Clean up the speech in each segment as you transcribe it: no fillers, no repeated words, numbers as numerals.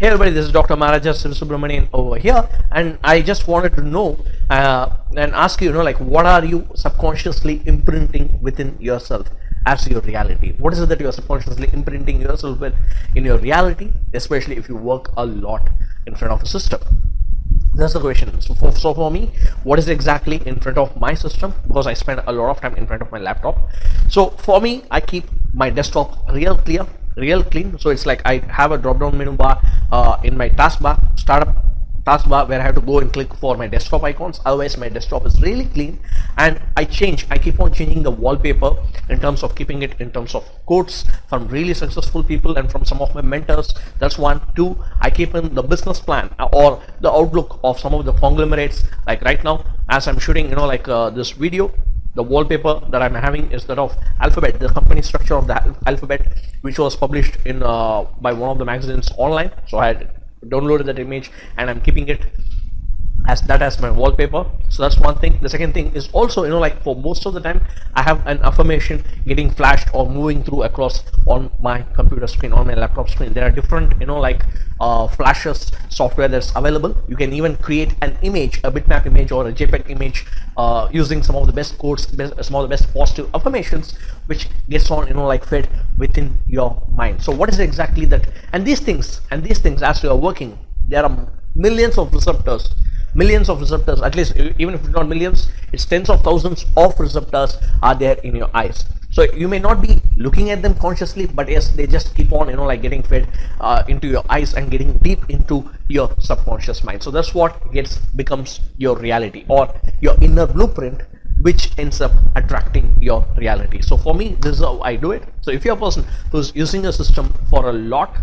Hey everybody, this is Dr. Maharaja SivaSubramanian over here, and I just wanted to know and ask you, like, what are you subconsciously imprinting within yourself as your reality? What is it that you are subconsciously imprinting yourself with in your reality, especially if you work a lot in front of a system? That's the question. So for me, what is exactly in front of my system? Because I spend a lot of time in front of my laptop. So for me, I keep my desktop real clean. So it's like I have a drop down menu bar in my startup taskbar, where I have to go and click for my desktop icons. Otherwise my desktop is really clean, and I keep on changing the wallpaper in terms of keeping it in terms of quotes from really successful people and from some of my mentors. That's one. Two, I keep in the business plan or the outlook of some of the conglomerates. Like right now, as I'm shooting this video, the wallpaper that I'm having is that of Alphabet, the company structure of the Alphabet, which was published in by one of the magazines online. So I had downloaded that image and I'm keeping it as my wallpaper. So that's one thing. The second thing is also, like, for most of the time I have an affirmation getting flashed or moving through across on my computer screen, on my laptop screen. There are different flashes software that's available. You can even create an image, a bitmap image or a JPEG image, using some of the best quotes, some of the best positive affirmations, which gets on fed within your mind. So what is exactly that? And these things as you are working, there are millions of receptors, at least. Even if it's not millions, it's tens of thousands of receptors are there in your eyes. So you may not be looking at them consciously, but yes, they just keep on getting fed into your eyes and getting deep into your subconscious mind. So that's what becomes your reality, or your inner blueprint, which ends up attracting your reality. So for me, this is how I do it. So if you're a person who's using a system for a lot,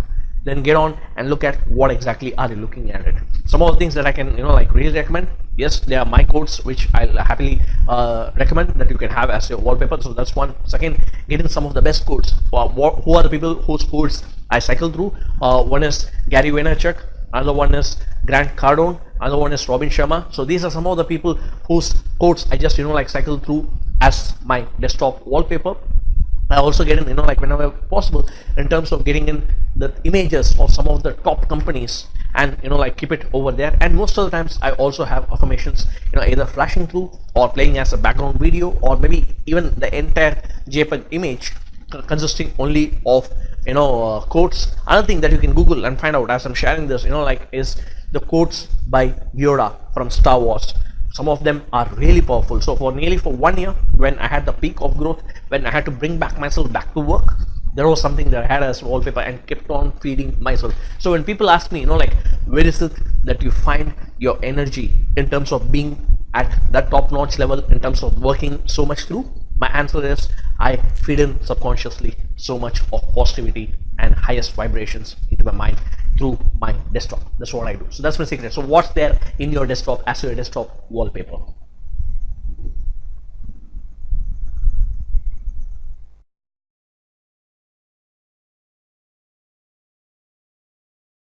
then get on and look at what exactly are you looking at it. Some of the things that I can really recommend, yes, they are my quotes, which I'll happily recommend that you can have as your wallpaper. So that's one. Second, get in some of the best quotes. Who are the people whose quotes I cycle through? One is Gary Vaynerchuk, another one is Grant Cardone, another one is Robin Sharma. So these are some of the people whose quotes I just cycle through as my desktop wallpaper. I also get in whenever possible, in terms of getting in the images of some of the top companies and keep it over there. And most of the times I also have affirmations either flashing through or playing as a background video, or maybe even the entire JPEG image consisting only of quotes. Another thing that you can Google and find out as I'm sharing this is the quotes by Yoda from Star Wars. Some of them are really powerful. So for 1 year, when I had the peak of growth, when I had to bring myself back to work, there was something that I had as wallpaper and kept on feeding myself. So when people ask me, where is it that you find your energy in terms of being at that top-notch level, in terms of working so much through, my answer is I feed in subconsciously so much of positivity and highest vibrations into my mind through my desktop. That's what I do. So that's my secret. So what's there in your desktop as your desktop wallpaper?